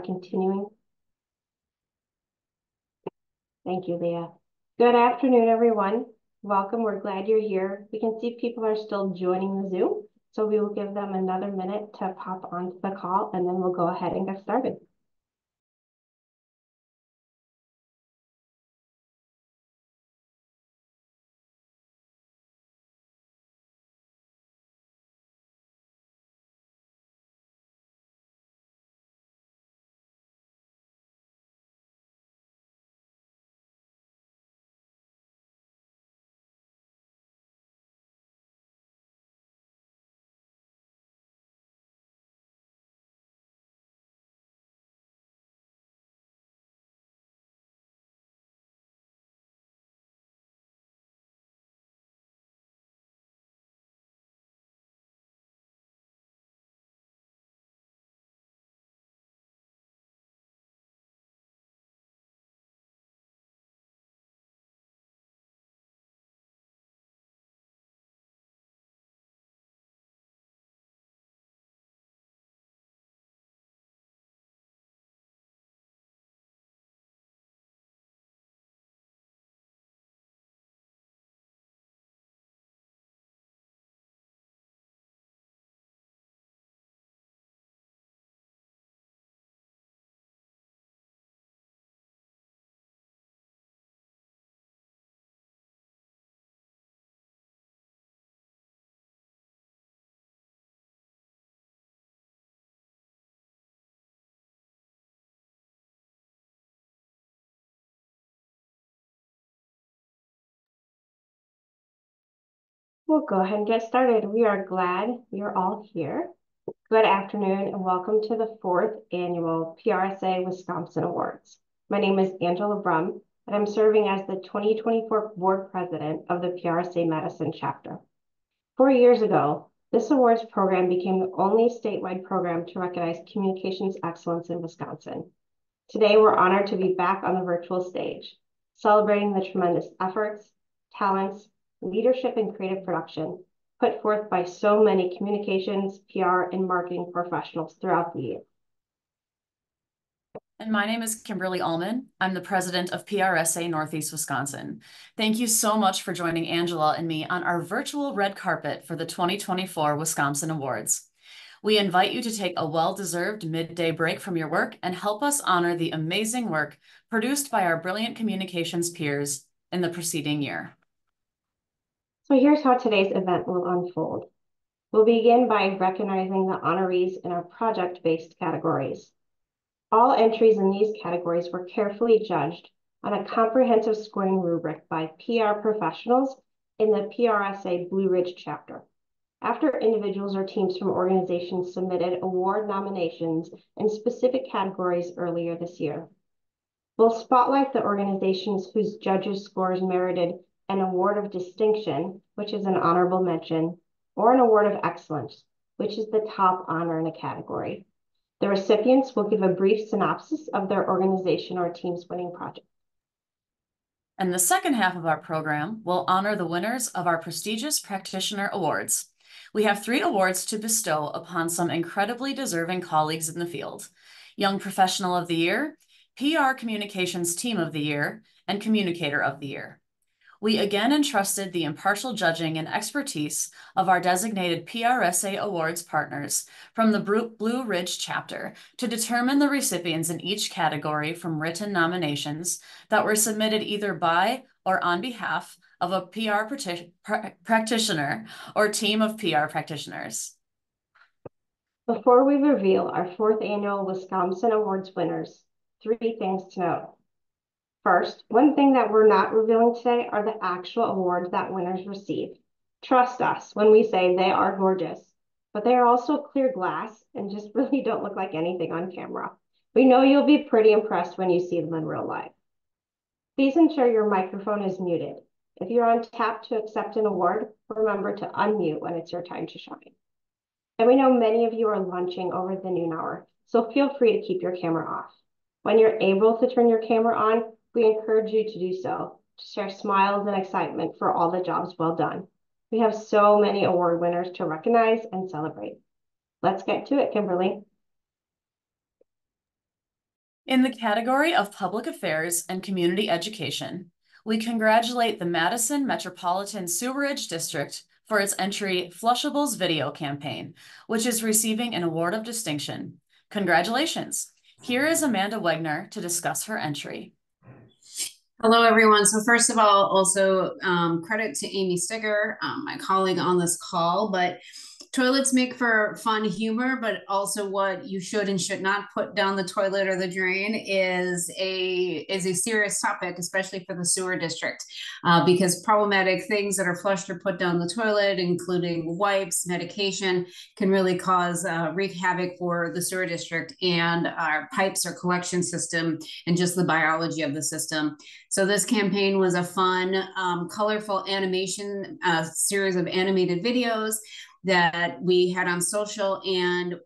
Continuing. Thank you, Leah. Good afternoon, everyone. Welcome. We're glad you're here. We can see people are still joining the Zoom, so we will give them another minute to pop onto the call, and then we'll go ahead and get started. We'll go ahead and get started. We are glad you're all here. Good afternoon and welcome to the 4th annual PRSA Wisconsin Awards. My name is Angela Brum and I'm serving as the 2024 board president of the PRSA Madison chapter. 4 years ago, this awards program became the only statewide program to recognize communications excellence in Wisconsin. Today, we're honored to be back on the virtual stage, celebrating the tremendous efforts, talents, leadership, and creative production put forth by so many communications, PR, and marketing professionals throughout the year. And my name is Kimberly Ullman. I'm the president of PRSA Northeast Wisconsin. Thank you so much for joining Angela and me on our virtual red carpet for the 2024 WisCOMsin Awards. We invite you to take a well-deserved midday break from your work and help us honor the amazing work produced by our brilliant communications peers in the preceding year. So here's how today's event will unfold. We'll begin by recognizing the honorees in our project-based categories. All entries in these categories were carefully judged on a comprehensive scoring rubric by PR professionals in the PRSA Blue Ridge chapter. After individuals or teams from organizations submitted award nominations in specific categories earlier this year. We'll spotlight the organizations whose judges' scores merited an award of distinction, which is an honorable mention, or an award of excellence, which is the top honor in a category. The recipients will give a brief synopsis of their organization or team's winning project. And the second half of our program will honor the winners of our prestigious practitioner awards. We have 3 awards to bestow upon some incredibly deserving colleagues in the field: Young Professional of the Year, PR Communications Team of the Year, and Communicator of the Year. We again entrusted the impartial judging and expertise of our designated PRSA Awards partners from the Blue Ridge chapter to determine the recipients in each category from written nominations that were submitted either by or on behalf of a PR practitioner or team of PR practitioners. Before we reveal our 4th annual WisCOMsin Awards winners, 3 things to note. First, one thing that we're not revealing today are the actual awards that winners received. Trust us when we say they are gorgeous, but they are also clear glass and just really don't look like anything on camera. We know you'll be pretty impressed when you see them in real life. Please ensure your microphone is muted. If you're on tap to accept an award, remember to unmute when it's your time to shine. And we know many of you are lunching over the noon hour, so feel free to keep your camera off. When you're able to turn your camera on, we encourage you to do so, to share smiles and excitement for all the jobs well done. We have so many award winners to recognize and celebrate. Let's get to it, Kimberly. In the category of Public Affairs and Community Education, we congratulate the Madison Metropolitan Sewerage District for its entry Flushables Video Campaign, which is receiving an award of distinction. Congratulations. Here is Amanda Wegner to discuss her entry. Hello, everyone. So first of all, also credit to Amy Sticker, my colleague on this call, but toilets make for fun humor, but also what you should and should not put down the toilet or the drain is a serious topic, especially for the sewer district, because problematic things that are flushed or put down the toilet, including wipes, medication, can really cause wreak havoc for the sewer district and our pipes or collection system and just the biology of the system. So this campaign was a fun, colorful animation series of animated videos that we had on social and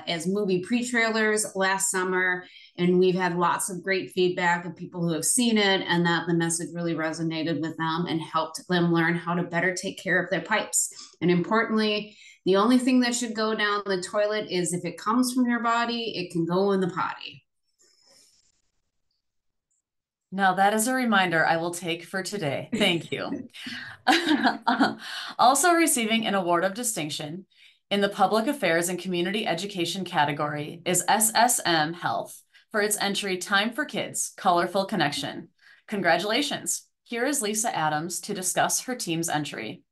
as movie pre-trailers last summer. And we've had lots of great feedback of people who have seen it and that the message really resonated with them and helped them learn how to better take care of their pipes. And importantly, the only thing that should go down the toilet is if it comes from your body, it can go in the potty. Now that is a reminder I will take for today. Thank you. Also receiving an award of distinction in the Public Affairs and Community Education category is SSM Health for its entry Time for Kids, Colorful Connection. Congratulations. Here is Lisa Adams to discuss her team's entry.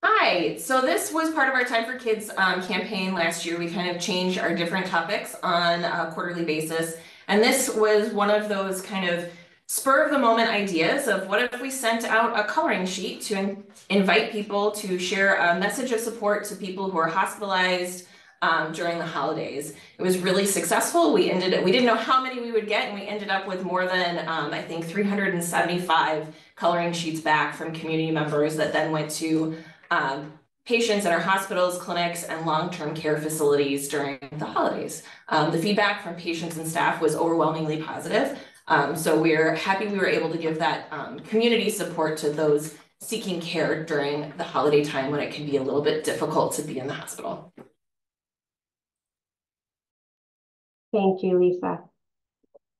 Hi, so this was part of our Time for Kids campaign last year. We kind of changed our different topics on a quarterly basis. And this was one of those kind of spur of the moment ideas of what if we sent out a coloring sheet to invite people to share a message of support to people who are hospitalized during the holidays. It was really successful. We didn't know how many we would get, and we ended up with more than I think 375 coloring sheets back from community members that then went to patients in our hospitals, clinics, and long-term care facilities during the holidays. The feedback from patients and staff was overwhelmingly positive. So we're happy we were able to give that community support to those seeking care during the holiday time when it can be a little bit difficult to be in the hospital. Thank you, Lisa.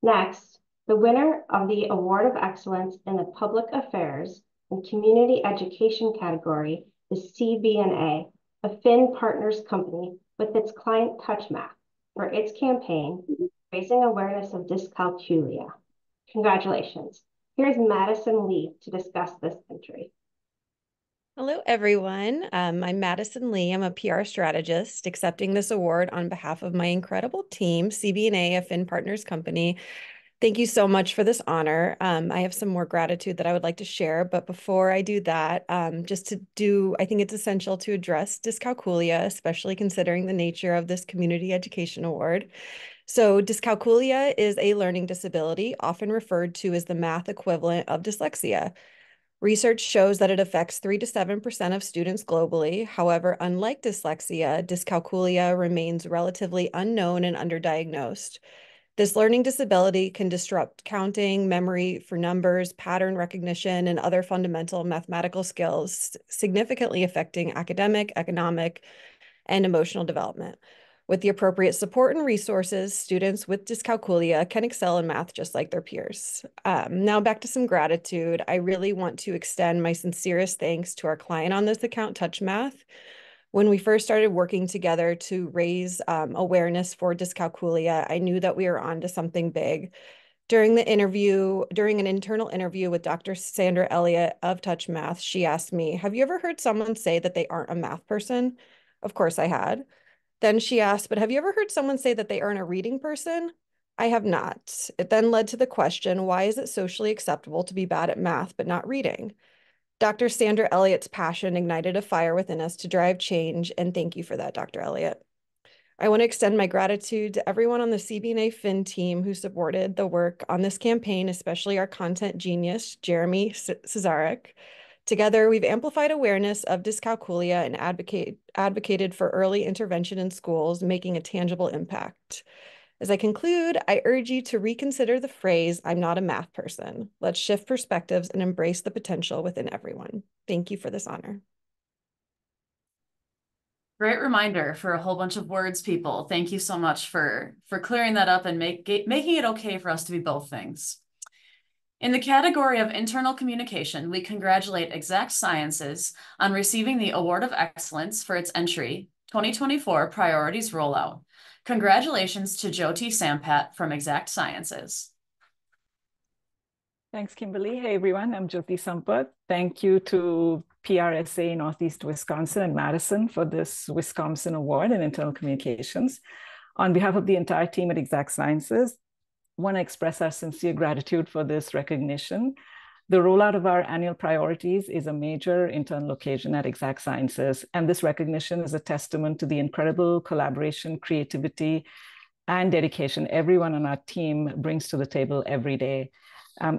Next, the winner of the Award of Excellence in the Public Affairs and Community Education category is CB&A, a Finn Partners company with its client TouchMath for its campaign, Raising Awareness of Dyscalculia. Congratulations. Here's Madison Lee to discuss this entry. Hello, everyone. I'm Madison Lee. I'm a PR strategist accepting this award on behalf of my incredible team, CB&A, a Finn Partners company. Thank you so much for this honor. I have some more gratitude that I would like to share, but before I do that, I think it's essential to address dyscalculia, especially considering the nature of this Community Education Award. So dyscalculia is a learning disability, often referred to as the math equivalent of dyslexia. Research shows that it affects 3 to 7% of students globally. However, unlike dyslexia, dyscalculia remains relatively unknown and underdiagnosed. This learning disability can disrupt counting, memory for numbers, pattern recognition, and other fundamental mathematical skills, significantly affecting academic, economic, and emotional development. With the appropriate support and resources, students with dyscalculia can excel in math just like their peers. Now back to some gratitude. I really want to extend my sincerest thanks to our client on this account, TouchMath. When we first started working together to raise awareness for dyscalculia, I knew that we were on to something big. During an internal interview with Dr. Sandra Elliott of TouchMath, she asked me, "Have you ever heard someone say that they aren't a math person?" Of course I had. Then she asked, "But have you ever heard someone say that they aren't a reading person?" I have not. It then led to the question, why is it socially acceptable to be bad at math but not reading? Dr. Sandra Elliott's passion ignited a fire within us to drive change, and thank you for that, Dr. Elliott. I want to extend my gratitude to everyone on the CB&A Finn team who supported the work on this campaign, especially our content genius, Jeremy Cesarek. Together, we've amplified awareness of dyscalculia and advocated for early intervention in schools, making a tangible impact. As I conclude, I urge you to reconsider the phrase, "I'm not a math person." Let's shift perspectives and embrace the potential within everyone. Thank you for this honor. Great reminder for a whole bunch of words, people. Thank you so much for clearing that up and making it okay for us to be both things. In the category of internal communication, we congratulate Exact Sciences on receiving the Award of Excellence for its entry 2024 Priorities Rollout. Congratulations to Jyoti Sampat from Exact Sciences. Thanks, Kimberly. Hey, everyone. I'm Jyoti Sampat. Thank you to PRSA Northeast Wisconsin and Madison for this WisCOMsin Award in Internal Communications. On behalf of the entire team at Exact Sciences, I want to express our sincere gratitude for this recognition. The rollout of our annual priorities is a major internal occasion at Exact Sciences, and this recognition is a testament to the incredible collaboration, creativity, and dedication everyone on our team brings to the table every day.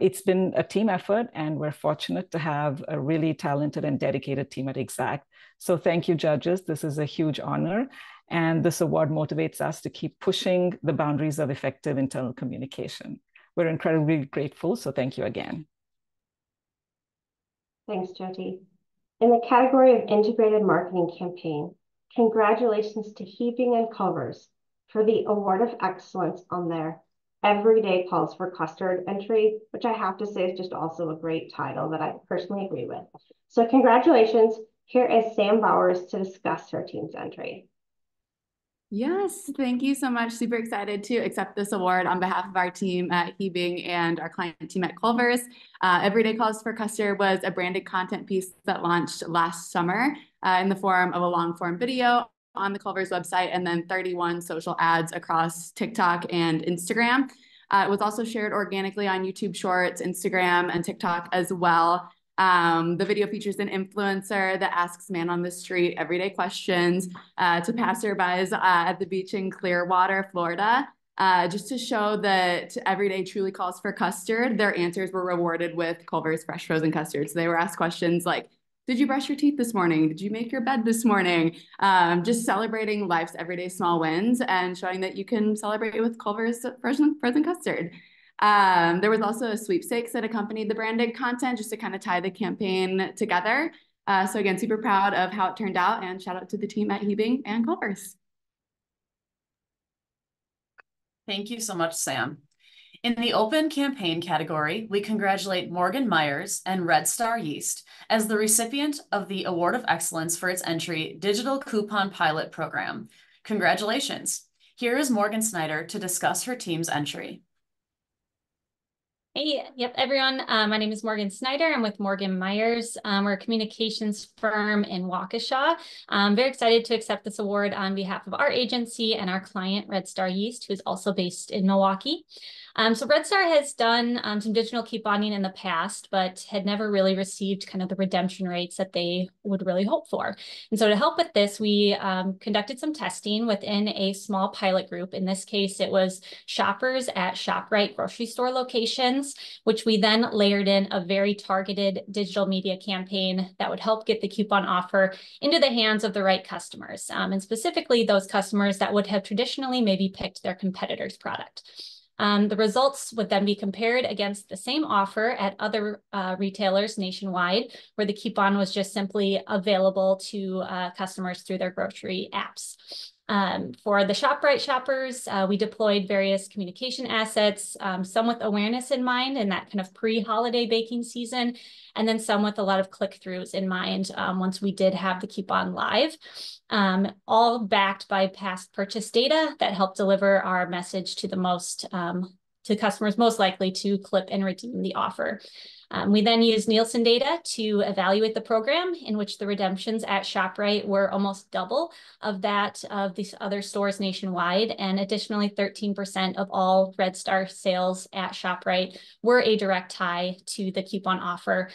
It's been a team effort, and we're fortunate to have a really talented and dedicated team at Exact. So thank you, judges. This is a huge honor. And this award motivates us to keep pushing the boundaries of effective internal communication. We're incredibly grateful, so thank you again. Thanks, Jyoti. In the category of integrated marketing campaign, congratulations to Heaping and Culver's for the Award of Excellence on their Everyday Calls for Custard entry, which I have to say is just also a great title that I personally agree with. So congratulations. Here is Sam Bowers to discuss her team's entry. Yes, thank you so much. Super excited to accept this award on behalf of our team at Heaping and our client team at Culver's. Everyday Calls for Custard was a branded content piece that launched last summer in the form of a long form video on the Culver's website and then 31 social ads across TikTok and Instagram. It was also shared organically on YouTube Shorts, Instagram, and TikTok as well. The video features an influencer that asks man on the street everyday questions to passerbys at the beach in Clearwater, Florida. Just to show that everyday truly calls for custard, their answers were rewarded with Culver's fresh frozen custard. So they were asked questions like, did you brush your teeth this morning? Did you make your bed this morning? Just celebrating life's everyday small wins and showing that you can celebrate with Culver's frozen custard. There was also a sweepstakes that accompanied the branded content just to kind of tie the campaign together. So again, super proud of how it turned out, and shout out to the team at Heaping and Culver's. Thank you so much, Sam. In the open campaign category, we congratulate Morgan Myers and Red Star Yeast as the recipient of the Award of Excellence for its entry Digital Coupon Pilot Program. Congratulations. Here is Morgan Snyder to discuss her team's entry. Hey, yep, everyone. My name is Morgan Snyder. I'm with Morgan Myers. We're a communications firm in Waukesha. I'm very excited to accept this award on behalf of our agency and our client, Red Star Yeast, who is also based in Milwaukee. So Red Star has done some digital couponing in the past, but had never really received kind of the redemption rates that they would really hope for. And so to help with this, we conducted some testing within a small pilot group. In this case, it was shoppers at ShopRite grocery store locations, which we then layered in a very targeted digital media campaign that would help get the coupon offer into the hands of the right customers, and specifically those customers that would have traditionally maybe picked their competitor's product. The results would then be compared against the same offer at other retailers nationwide, where the coupon was just simply available to customers through their grocery apps. For the ShopRite shoppers, we deployed various communication assets, some with awareness in mind and that kind of pre-holiday baking season, and then some with a lot of click-throughs in mind once we did have the coupon live, all backed by past purchase data that helped deliver our message to the most to customers most likely to clip and redeem the offer. We then used Nielsen data to evaluate the program, in which the redemptions at ShopRite were almost double of that of these other stores nationwide. And additionally, 13% of all Red Star sales at ShopRite were a direct tie to the coupon offer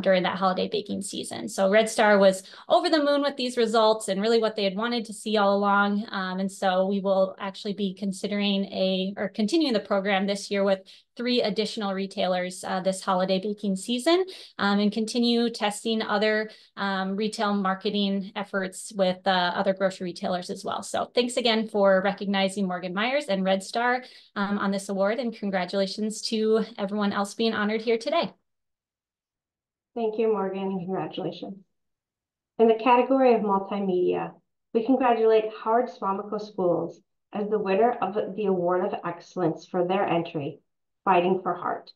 during that holiday baking season. So Red Star was over the moon with these results and really what they had wanted to see all along. And so we will actually be considering continuing the program this year with 3 additional retailers this holiday baking season, and continue testing other retail marketing efforts with other grocery retailers as well. So thanks again for recognizing Morgan Myers and Red Star on this award, and congratulations to everyone else being honored here today. Thank you, Morgan, and congratulations. In the category of multimedia, we congratulate Howard Swamico Schools as the winner of the Award of Excellence for their entry, Fighting for Heart.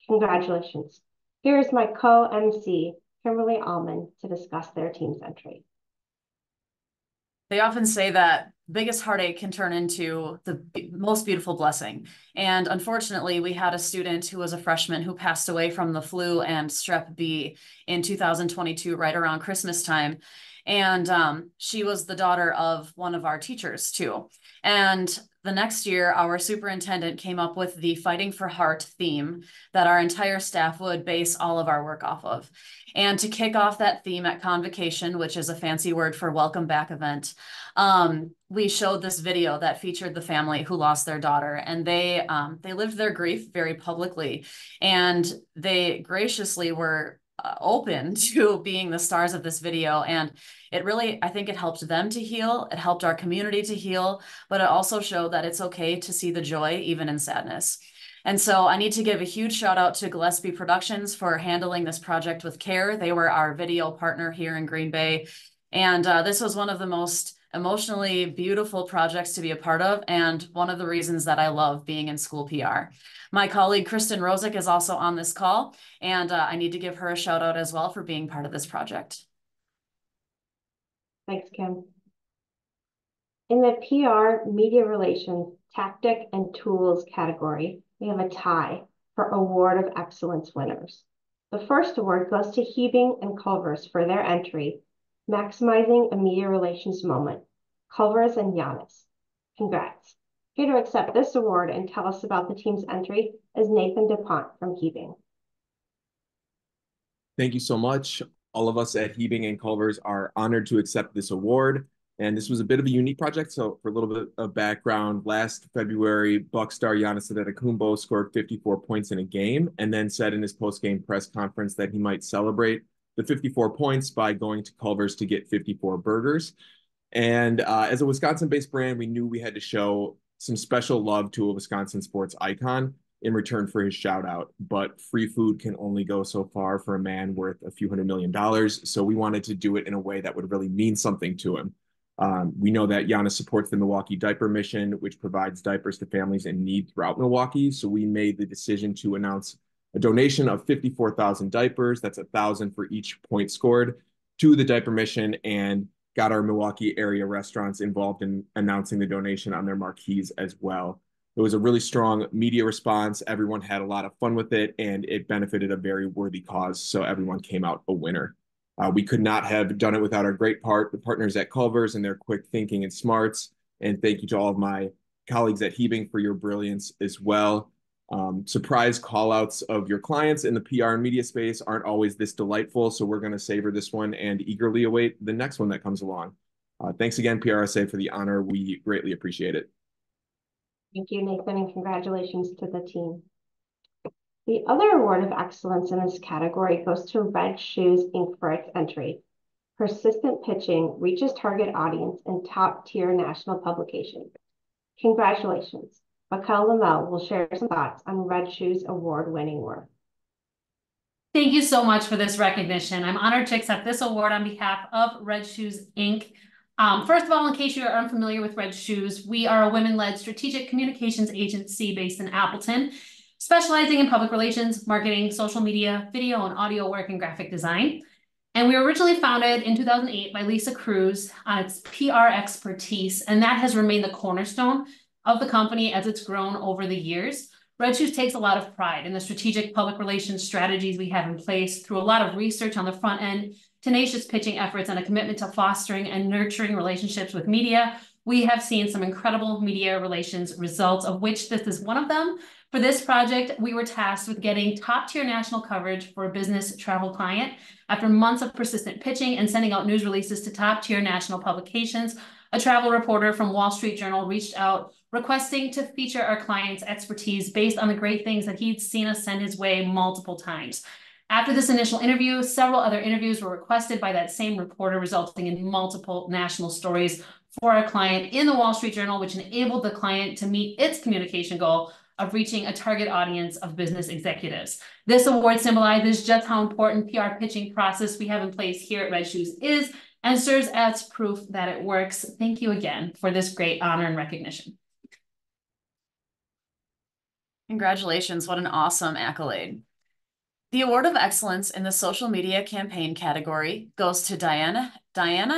Congratulations. Here is my co-MC, Kimberly Allman, to discuss their team's entry. They often say that biggest heartache can turn into the most beautiful blessing. And unfortunately, we had a student who was a freshman who passed away from the flu and strep B in 2022, right around Christmas time. And she was the daughter of one of our teachers too. And the next year, our superintendent came up with the Fighting for Heart theme that our entire staff would base all of our work off of. And to kick off that theme at Convocation, which is a fancy word for welcome back event, we showed this video that featured the family who lost their daughter, and they lived their grief very publicly, and they graciously were open to being the stars of this video. And it really, I think it helped them to heal. It helped our community to heal, but it also showed that it's okay to see the joy even in sadness. And so I need to give a huge shout out to Gillespie Productions for handling this project with care. They were our video partner here in Green Bay. And this was one of the most emotionally beautiful projects to be a part of, and one of the reasons that I love being in school PR. My colleague, Kristen Rosick, is also on this call, and I need to give her a shout out as well for being part of this project. Thanks, Kim. In the PR, Media Relations, Tactic and Tools category, we have a tie for Award of Excellence winners. The first award goes to Hebing and Culver's for their entry, Maximizing a Media Relations Moment, Culver's and Giannis. Congrats. Here to accept this award and tell us about the team's entry is Nathan DuPont from Hebing. Thank you so much. All of us at Hebing and Culver's are honored to accept this award. And this was a bit of a unique project. So for a little bit of background, last February, Buck star Giannis Antetokounmpo scored 54 points in a game and then said in his post-game press conference that he might celebrate the 54 points by going to Culver's to get 54 burgers. And as a Wisconsin-based brand, we knew we had to show some special love to a Wisconsin sports icon in return for his shout out. But free food can only go so far for a man worth a few $100 million. So we wanted to do it in a way that would really mean something to him. We know that Giannis supports the Milwaukee Diaper Mission, which provides diapers to families in need throughout Milwaukee. So we made the decision to announce a donation of 54,000 diapers. That's 1,000 for each point scored to the Diaper Mission, and got our Milwaukee area restaurants involved in announcing the donation on their marquees as well. It was a really strong media response. Everyone had a lot of fun with it, and it benefited a very worthy cause. So everyone came out a winner. We could not have done it without our great partners at Culver's and their quick thinking and smarts. And thank you to all of my colleagues at Hebing for your brilliance as well. Surprise call-outs of your clients in the PR and media space aren't always this delightful, so we're going to savor this one and eagerly await the next one that comes along. Thanks again, PRSA, for the honor. We greatly appreciate it. Thank you, Nathan, and congratulations to the team. The other award of excellence in this category goes to Red Shoes Inc. for its entry. Persistent pitching reaches target audience in top-tier national publications. Congratulations. Raquel Lamel will share some thoughts on Red Shoes award-winning work. Thank you so much for this recognition. I'm honored to accept this award on behalf of Red Shoes Inc. First of all, in case you are unfamiliar with Red Shoes, we are a women-led strategic communications agency based in Appleton, specializing in public relations, marketing, social media, video and audio work, and graphic design. And we were originally founded in 2008 by Lisa Cruz on its PR expertise, and that has remained the cornerstone of the company as it's grown over the years. Red Shoes takes a lot of pride in the strategic public relations strategies we have in place through a lot of research on the front end, tenacious pitching efforts, and a commitment to fostering and nurturing relationships with media. We have seen some incredible media relations results, of which this is one of them. For this project, we were tasked with getting top-tier national coverage for a business travel client. After months of persistent pitching and sending out news releases to top-tier national publications, a travel reporter from Wall Street Journal reached out requesting to feature our client's expertise based on the great things that he'd seen us send his way multiple times. After this initial interview, several other interviews were requested by that same reporter, resulting in multiple national stories for our client in the Wall Street Journal, which enabled the client to meet its communication goal of reaching a target audience of business executives. This award symbolizes just how important PR pitching process we have in place here at Red Shoes is, and serves as proof that it works. Thank you again for this great honor and recognition. Congratulations, what an awesome accolade. The Award of Excellence in the Social Media Campaign category goes to Diana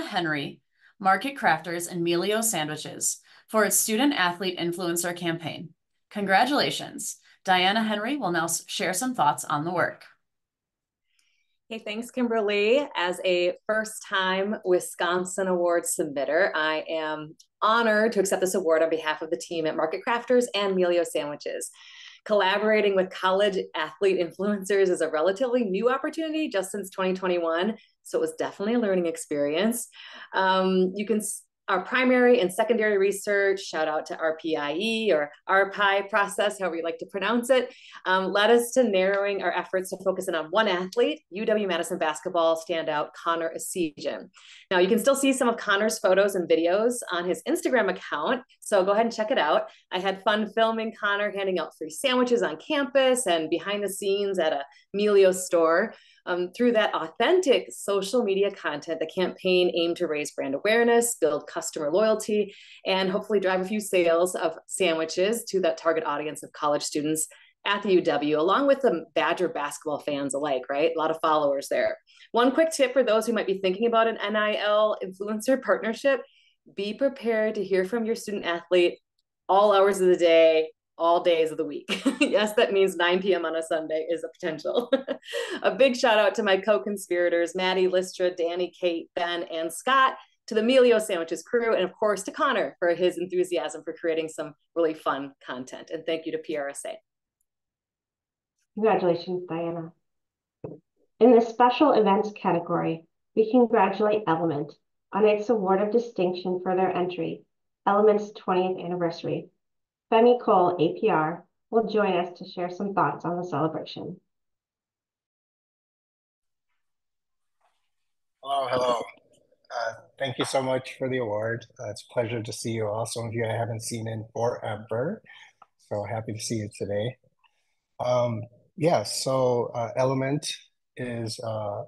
Henry, Market Crafters and Melio Sandwiches for its Student Athlete Influencer campaign. Congratulations. Diana Henry will now share some thoughts on the work. Hey, thanks, Kimberly. As a first-time WisCOMsin Award submitter, I am honored to accept this award on behalf of the team at Market Crafters and Melio Sandwiches. Collaborating with college athlete influencers is a relatively new opportunity just since 2021, so it was definitely a learning experience. Our primary and secondary research, shout out to RPIE or RPI process, however you like to pronounce it, led us to narrowing our efforts to focus in on one athlete, UW-Madison basketball standout Connor Essegian. Now, you can still see some of Connor's photos and videos on his Instagram account, so go ahead and check it out. I had fun filming Connor handing out free sandwiches on campus and behind the scenes at a Melio store. Through that authentic social media content, the campaign aimed to raise brand awareness, build customer loyalty, and hopefully drive a few sales of sandwiches to that target audience of college students at the UW, along with the Badger basketball fans alike, right? A lot of followers there. One quick tip for those who might be thinking about an NIL influencer partnership: be prepared to hear from your student athlete all hours of the day, all days of the week. Yes, that means 9 p.m. on a Sunday is a potential. A big shout out to my co-conspirators, Maddie, Lystra, Danny, Kate, Ben, and Scott, to the Melio Sandwiches crew, and of course to Connor for his enthusiasm for creating some really fun content. And thank you to PRSA. Congratulations, Diana. In the special events category, we congratulate Element on its award of distinction for their entry, Element's 20th anniversary. Femi Cole, APR, will join us to share some thoughts on the celebration. Hello. Thank you so much for the award. It's a pleasure to see you all. Some of you I haven't seen in forever, so happy to see you today. Element is a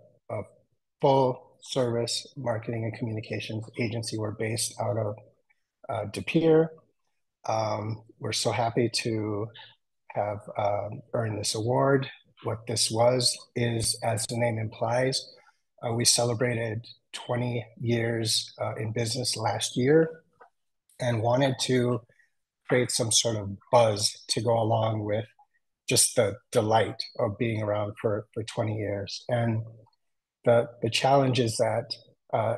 full-service marketing and communications agency. We're based out of De Pere. We're so happy to have earned this award. What this is, as the name implies, we celebrated 20 years in business last year and wanted to create some sort of buzz to go along with just the delight of being around for 20 years. And the challenge is that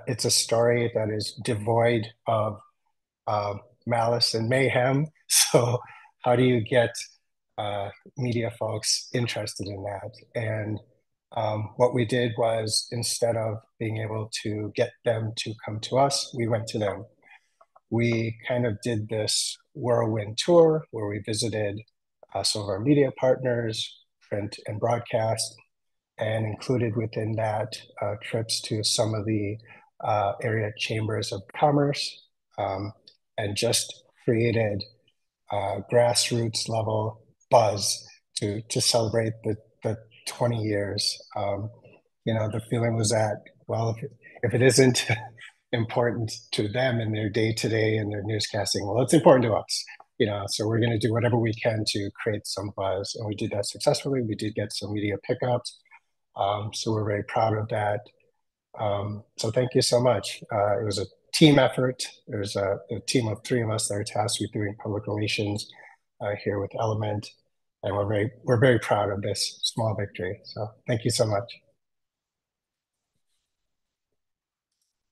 it's a story that is devoid of malice and mayhem. So how do you get media folks interested in that? And what we did was, instead of being able to get them to come to us, we went to them. We kind of did this whirlwind tour where we visited some of our media partners, print and broadcast, and included within that trips to some of the area chambers of commerce, and just created grassroots level buzz to celebrate the 20 years. The feeling was that, well, if it isn't important to them in their day-to-day and their newscasting, well, it's important to us. So we're going to do whatever we can to create some buzz, and we did that successfully. We did get some media pickups, so we're very proud of that. So thank you so much. It was a team effort. There's a team of 3 of us that are tasked with doing public relations here with Element, and we're very proud of this small victory. So thank you so much.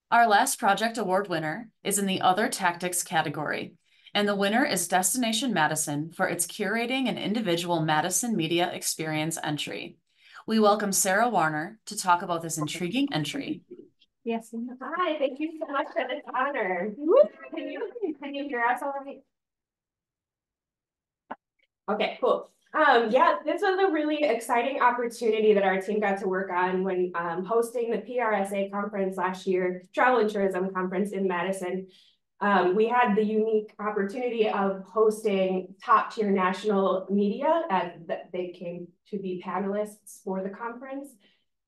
Our last project award winner is in the Other Tactics category, and the winner is Destination Madison for its curating an individual Madison media experience entry. We welcome Sarah Warner to talk about this intriguing entry. Yes. Hi, thank you so much for this honor. Can you hear us all right? Okay, cool. Yeah, this was a really exciting opportunity that our team got to work on when hosting the PRSA conference last year, Travel and Tourism Conference in Madison. We had the unique opportunity of hosting top-tier national media that they came to be panelists for the conference.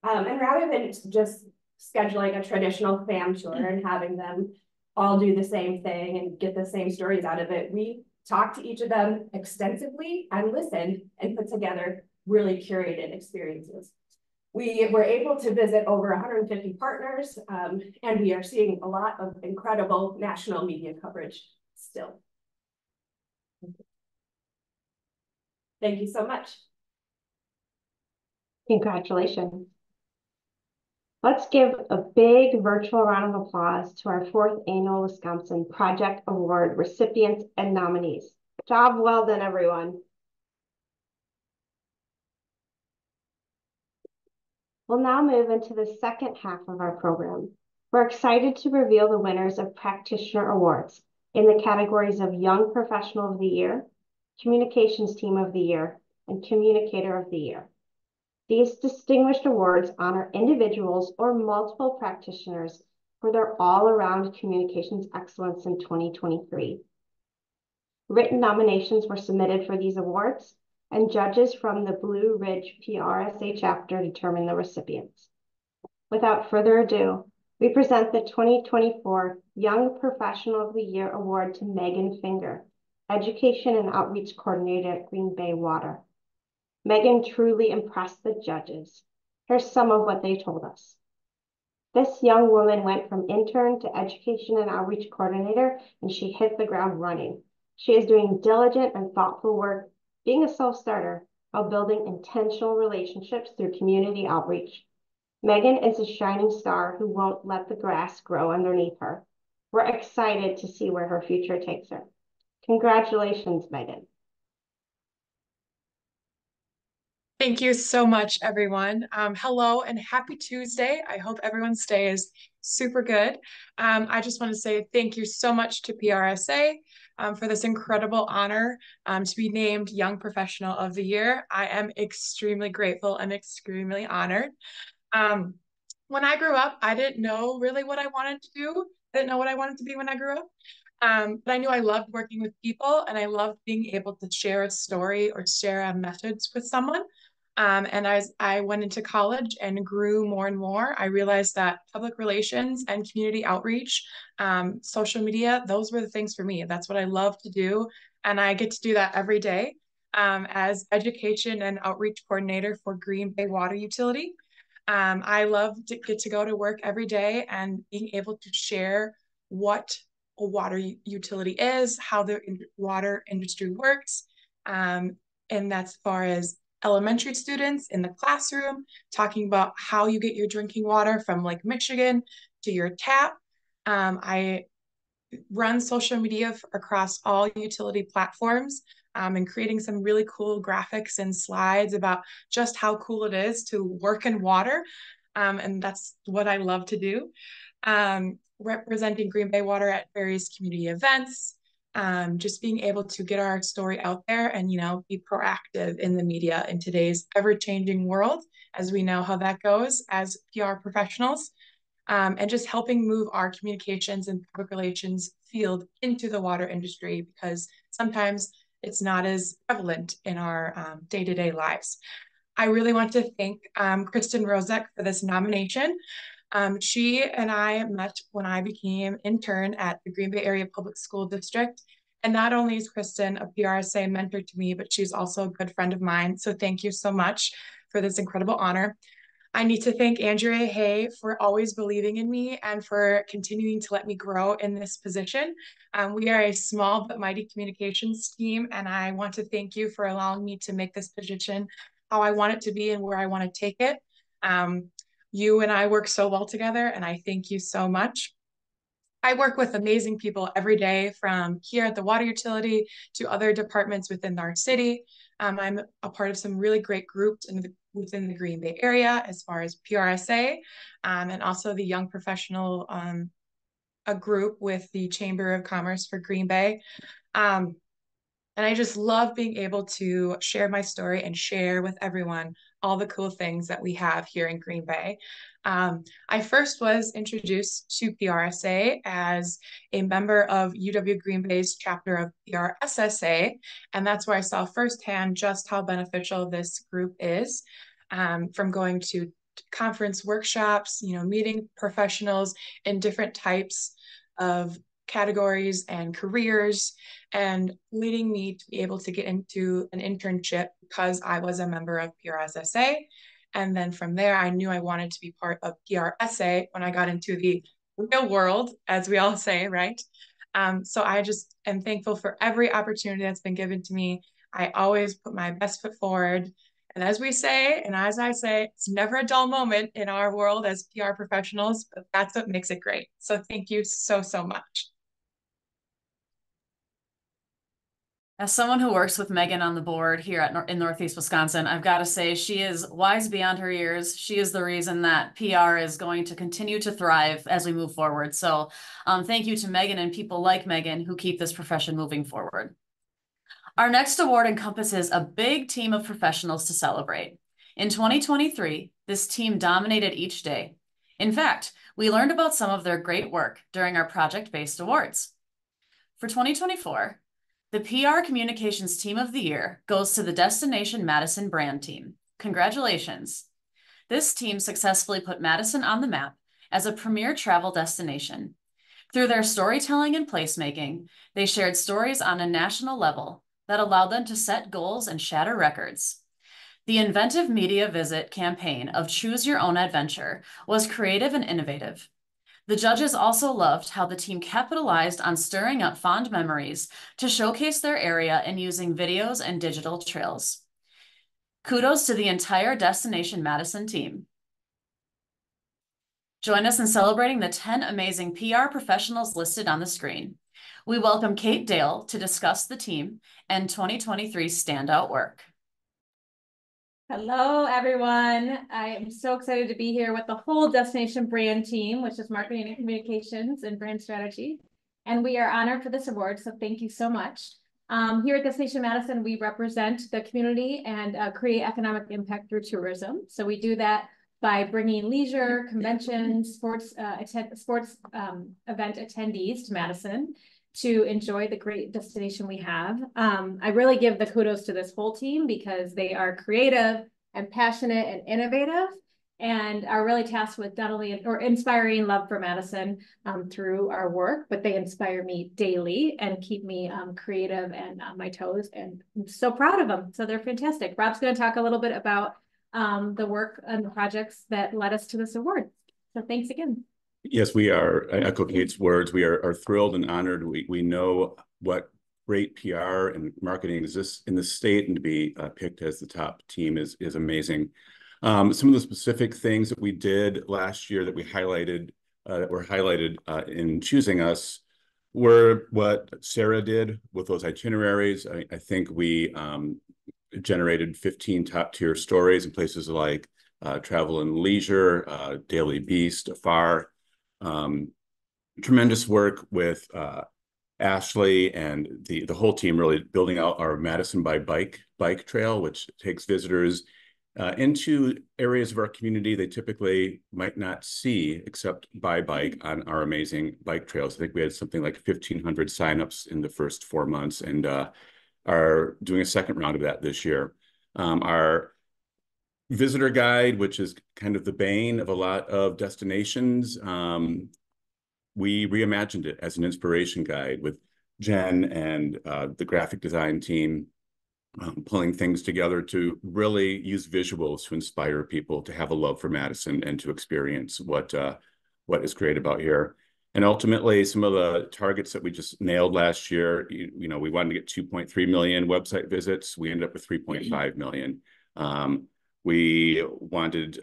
And rather than just scheduling a traditional fam tour and having them all do the same thing and get the same stories out of it, we talked to each of them extensively and listened and put together really curated experiences. We were able to visit over 150 partners, and we are seeing a lot of incredible national media coverage still. Thank you so much. Congratulations. Let's give a big virtual round of applause to our 4th annual WisCOMsin Project Award recipients and nominees. Job well done, everyone. We'll now move into the second half of our program. We're excited to reveal the winners of Practitioner Awards in the categories of Young Professional of the Year, Communications Team of the Year, and Communicator of the Year. These distinguished awards honor individuals or multiple practitioners for their all-around communications excellence in 2023. Written nominations were submitted for these awards, and judges from the Blue Ridge PRSA chapter determined the recipients. Without further ado, we present the 2024 Young Professional of the Year Award to Megan Finger, Education and Outreach Coordinator at Green Bay Water. Megan truly impressed the judges. Here's some of what they told us. This young woman went from intern to Education and Outreach Coordinator, and she hit the ground running. She is doing diligent and thoughtful work, being a self-starter, while building intentional relationships through community outreach. Megan is a shining star who won't let the grass grow underneath her. We're excited to see where her future takes her. Congratulations, Megan. Thank you so much, everyone. Hello and happy Tuesday. I hope everyone's day is super good. I just want to say thank you so much to PRSA for this incredible honor to be named Young Professional of the Year. I am extremely grateful and extremely honored. When I grew up, I didn't know really what I wanted to do. I didn't know what I wanted to be when I grew up. But I knew I loved working with people, and I loved being able to share a story or share a message with someone. And as I went into college and grew more and more, I realized that public relations and community outreach, social media, those were the things for me. That's what I love to do. And I get to do that every day as education and outreach coordinator for Green Bay Water Utility. I love to get to go to work every day and being able to share what a water utility is, how the water industry works. And that's as far as elementary students in the classroom, talking about how you get your drinking water from Lake Michigan to your tap. I run social media across all utility platforms and creating some really cool graphics and slides about just how cool it is to work in water. And that's what I love to do. Representing Green Bay Water at various community events, just being able to get our story out there and, be proactive in the media in today's ever-changing world, as we know how that goes as PR professionals, and just helping move our communications and public relations field into the water industry, because sometimes it's not as prevalent in our day-to-day lives. I really want to thank Kristen Rozek for this nomination. She and I met when I became intern at the Green Bay Area Public School District. And not only is Kristen a PRSA mentor to me, but she's also a good friend of mine. So thank you so much for this incredible honor. I need to thank Andrea Hay for always believing in me and for continuing to let me grow in this position. We are a small but mighty communications team, and I want to thank you for allowing me to make this position how I want it to be and where I want to take it. You and I work so well together, and I thank you so much. I work with amazing people every day, from here at the water utility to other departments within our city. I'm a part of some really great groups within the Green Bay area, as far as PRSA, and also the Young Professional, a group with the Chamber of Commerce for Green Bay. And I just love being able to share my story and share with everyone all the cool things that we have here in Green Bay. I first was introduced to PRSA as a member of UW Green Bay's chapter of PRSSA, and that's where I saw firsthand just how beneficial this group is. From going to conference workshops, meeting professionals in different types of categories and careers, and leading me to be able to get into an internship because I was a member of PRSSA. And then from there, I knew I wanted to be part of PRSA when I got into the real world, as we all say, right? So I just am thankful for every opportunity that's been given to me. I always put my best foot forward. And as we say, and as I say, it's never a dull moment in our world as PR professionals, but that's what makes it great. So thank you so, so much. As someone who works with Megan on the board here in Northeast Wisconsin, I've got to say she is wise beyond her years. She is the reason that PR is going to continue to thrive as we move forward. So thank you to Megan and people like Megan who keep this profession moving forward. Our next award encompasses a big team of professionals to celebrate. In 2023, this team dominated each day. In fact, we learned about some of their great work during our project-based awards. For 2024, the PR Communications Team of the Year goes to the Destination Madison brand team. Congratulations. This team successfully put Madison on the map as a premier travel destination. Through their storytelling and placemaking, they shared stories on a national level that allowed them to set goals and shatter records. The inventive media visit campaign of Choose Your Own Adventure was creative and innovative. The judges also loved how the team capitalized on stirring up fond memories to showcase their area and using videos and digital trails. Kudos to the entire Destination Madison team. Join us in celebrating the 10 amazing PR professionals listed on the screen. We welcome Kate Dale to discuss the team and 2023 standout work. Hello, everyone. I am so excited to be here with the whole Destination brand team, which is marketing and communications and brand strategy. And we are honored for this award, so thank you so much. Here at Destination Madison, we represent the community and create economic impact through tourism. So we do that by bringing leisure, conventions, sports event attendees to Madison to enjoy the great destination we have. I really give the kudos to this whole team because they are creative and passionate and innovative and are really tasked with not only inspiring love for Madison through our work, but they inspire me daily and keep me creative and on my toes, and I'm so proud of them. So they're fantastic. Rob's going to talk a little bit about the work and the projects that led us to this award. So thanks again. Yes, we are. I echo Kate's words. We are thrilled and honored. We know what great PR and marketing exists in the state, and to be picked as the top team is amazing. Some of the specific things that we did last year that we highlighted, that were highlighted in choosing us, were what Sarah did with those itineraries. I think we generated 15 top-tier stories in places like Travel and Leisure, Daily Beast, Afar. Tremendous work with Ashley and the whole team, really building out our Madison by Bike trail, which takes visitors into areas of our community they typically might not see except by bike on our amazing bike trails. I think we had something like 1,500 signups in the first 4 months, and are doing a second round of that this year. Our visitor guide, which is kind of the bane of a lot of destinations, we reimagined it as an inspiration guide with Jen and the graphic design team pulling things together to really use visuals to inspire people to have a love for Madison and to experience what is great about here. And ultimately, some of the targets that we just nailed last year, we wanted to get 2.3 million website visits. We ended up with 3.5 million. We wanted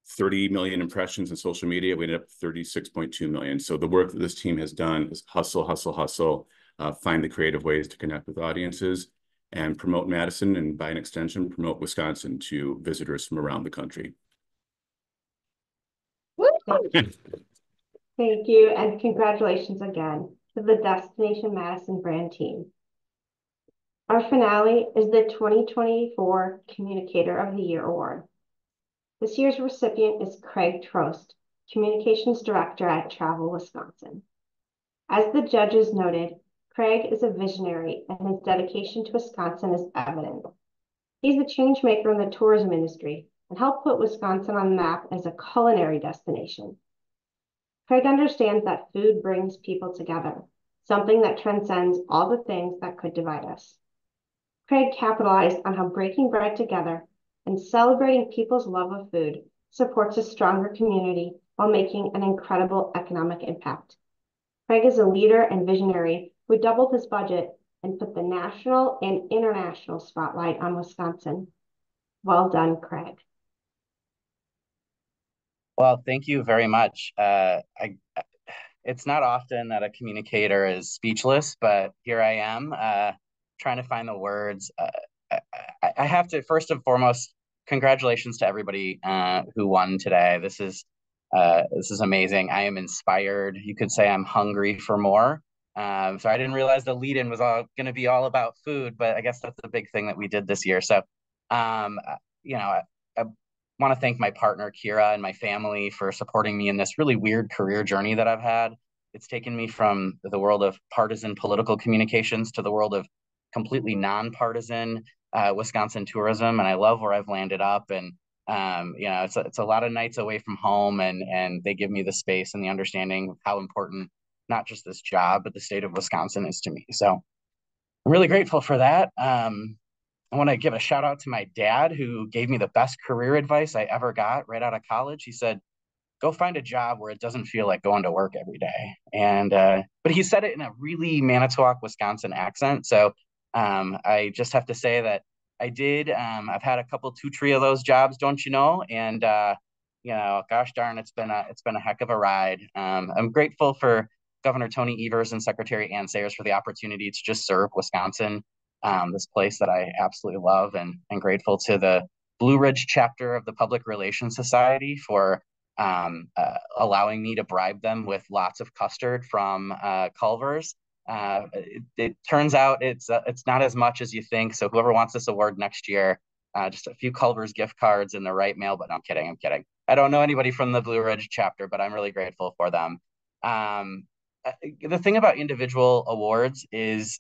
30 million impressions in social media. We ended up 36.2 million. So the work that this team has done is hustle, find the creative ways to connect with audiences and promote Madison, and by an extension, promote Wisconsin to visitors from around the country. Thank you, and congratulations again to the Destination Madison brand team. Our finale is the 2024 Communicator of the Year Award. This year's recipient is Craig Trost, Communications Director at Travel Wisconsin. As the judges noted, Craig is a visionary and his dedication to Wisconsin is evident. He's a change maker in the tourism industry and helped put Wisconsin on the map as a culinary destination. Craig understands that food brings people together, something that transcends all the things that could divide us. Craig capitalized on how breaking bread together and celebrating people's love of food supports a stronger community while making an incredible economic impact. Craig is a leader and visionary who doubled his budget and put the national and international spotlight on Wisconsin. Well done, Craig. Well, thank you very much. It's not often that a communicator is speechless, but here I am trying to find the words. I have to, first and foremost, congratulations to everybody who won today. This is amazing. I am inspired. You could say I'm hungry for more. So I didn't realize the lead-in was all going to be all about food, but I guess that's the big thing that we did this year. So, you know, I want to thank my partner, Kira, and my family for supporting me in this really weird career journey that I've had. It's taken me from the world of partisan political communications to the world of completely nonpartisan Wisconsin tourism. And I love where I've landed up. And you know, it's a lot of nights away from home, and they give me the space and the understanding of how important not just this job, but the state of Wisconsin is to me. So I'm really grateful for that. I want to give a shout out to my dad, who gave me the best career advice I ever got right out of college. He said, go find a job where it doesn't feel like going to work every day. And but he said it in a really Manitowoc, Wisconsin accent. So I just have to say that I did. I've had a couple, 2-3 of those jobs, don't you know? And you know, gosh darn, it's been a heck of a ride. I'm grateful for Governor Tony Evers and Secretary Ann Sayers for the opportunity to just serve Wisconsin, this place that I absolutely love, and grateful to the Blue Ridge chapter of the Public Relations Society for allowing me to bribe them with lots of custard from Culver's. It turns out it's not as much as you think. So whoever wants this award next year, just a few Culver's gift cards in the right mail. But no, I'm kidding. I don't know anybody from the Blue Ridge chapter, but I'm really grateful for them. The thing about individual awards is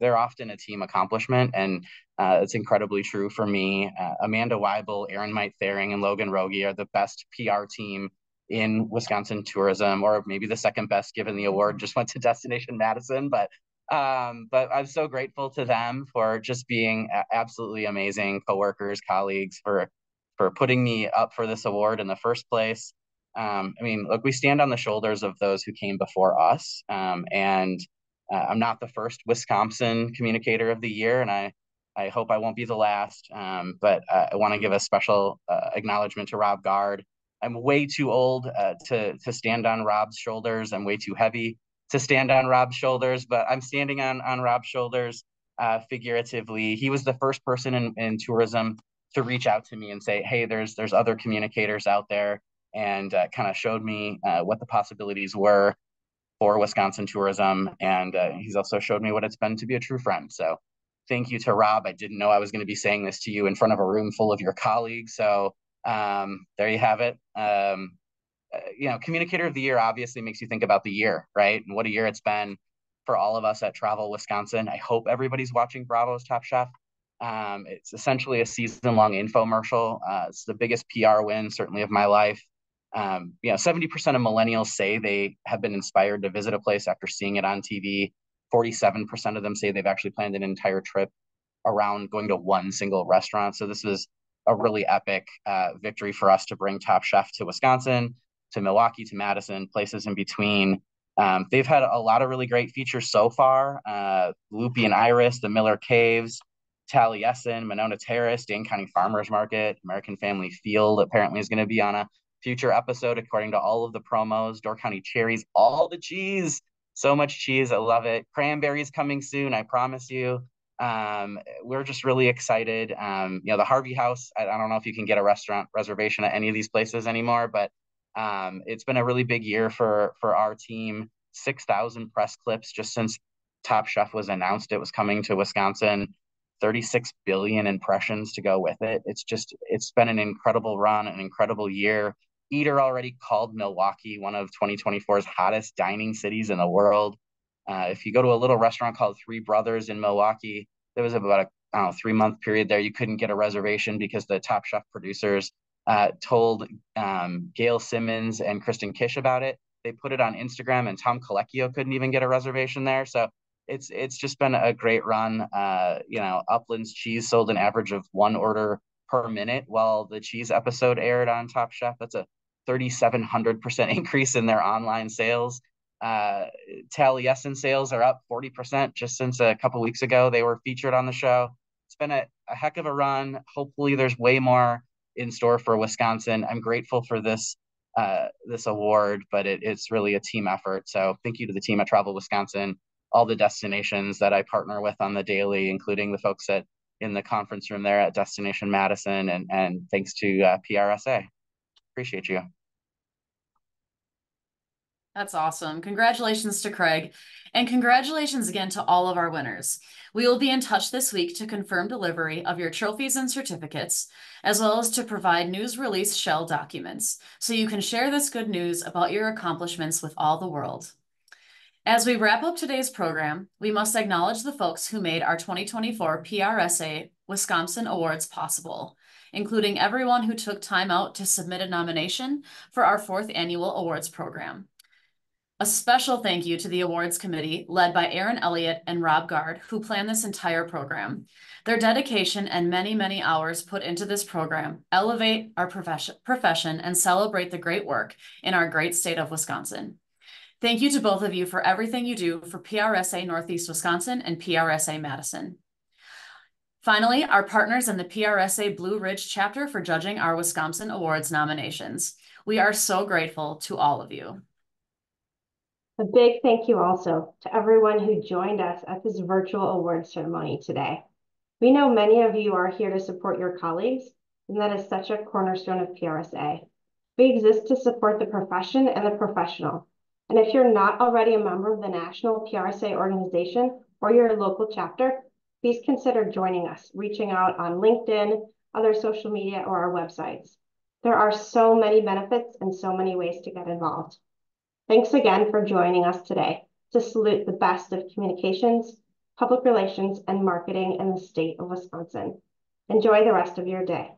they're often a team accomplishment, and it's incredibly true for me. Amanda Weibel, Aaron Mite-Thering, and Logan Rogie are the best PR team in Wisconsin tourism, or maybe the second best, given the award just went to Destination Madison. But I'm so grateful to them for just being absolutely amazing coworkers, colleagues, for putting me up for this award in the first place. I mean, look, we stand on the shoulders of those who came before us, and I'm not the first WisCOMsin Communicator of the Year, and I hope I won't be the last. But I want to give a special acknowledgement to Rob Gard. I'm way too old to stand on Rob's shoulders. I'm way too heavy to stand on Rob's shoulders, but I'm standing on Rob's shoulders figuratively. He was the first person in tourism to reach out to me and say, hey, there's other communicators out there, and kind of showed me what the possibilities were for Wisconsin tourism. And he's also showed me what it's been to be a true friend. So thank you to Rob. I didn't know I was going to be saying this to you in front of a room full of your colleagues. So there you have it. You know, Communicator of the Year obviously makes you think about the year, right? And what a year it's been for all of us at Travel Wisconsin. I hope everybody's watching Bravo's Top Chef. It's essentially a season-long infomercial. It's the biggest PR win, certainly, of my life. You know, 70% of millennials say they have been inspired to visit a place after seeing it on TV. 47% of them say they've actually planned an entire trip around going to one single restaurant. So this is a really epic victory for us to bring Top Chef to Wisconsin, to Milwaukee, to Madison, places in between. They've had a lot of really great features so far. Loopy and Iris, the Miller Caves, Taliesin, Monona Terrace, Dane County Farmers Market, American Family Field apparently is going to be on a future episode, according to all of the promos. Door County Cherries, all the cheese, so much cheese, I love it. Cranberries coming soon, I promise you. We're just really excited. You know, the Harvey House, I don't know if you can get a restaurant reservation at any of these places anymore, but it's been a really big year for our team. 6,000 press clips just since Top Chef was announced it was coming to Wisconsin, 36 billion impressions to go with it. It's been an incredible run, an incredible year. Eater already called Milwaukee one of 2024's hottest dining cities in the world. If you go to a little restaurant called Three Brothers in Milwaukee, there was about a 3-month period there you couldn't get a reservation because the Top Chef producers told Gail Simmons and Kristen Kish about it. They put it on Instagram, and Tom Colecchio couldn't even get a reservation there. So it's just been a great run. Upland's cheese sold an average of 1 order per minute while the cheese episode aired on Top Chef. That's a 3,700% increase in their online sales. Taliesin sales are up 40% just since a couple weeks ago they were featured on the show. It's been a heck of a run. Hopefully there's way more in store for Wisconsin. I'm grateful for this award, but it's really a team effort. So thank you to the team at Travel Wisconsin, all the destinations that I partner with on the daily, including the folks in the conference room there at Destination Madison, and thanks to PRSA. Appreciate you. That's awesome. Congratulations to Craig, and congratulations again to all of our winners. We will be in touch this week to confirm delivery of your trophies and certificates, as well as to provide news release shell documents, so you can share this good news about your accomplishments with all the world. As we wrap up today's program, we must acknowledge the folks who made our 2024 PRSA WisCOMsin Awards possible, including everyone who took time out to submit a nomination for our 4th annual awards program. A special thank you to the awards committee led by Aaron Elliott and Rob Gard, who planned this entire program. Their dedication and many, many hours put into this program elevate our profession and celebrate the great work in our great state of Wisconsin. Thank you to both of you for everything you do for PRSA Northeast Wisconsin and PRSA Madison. Finally, our partners in the PRSA Blue Ridge chapter for judging our WisCOMsin Awards nominations. We are so grateful to all of you. A big thank you also to everyone who joined us at this virtual awards ceremony today. We know many of you are here to support your colleagues, and that is such a cornerstone of PRSA. We exist to support the profession and the professional. And if you're not already a member of the national PRSA organization or your local chapter, please consider joining us, reaching out on LinkedIn, other social media, or our websites. There are so many benefits and so many ways to get involved. Thanks again for joining us today to salute the best of communications, public relations, and marketing in the state of Wisconsin. Enjoy the rest of your day.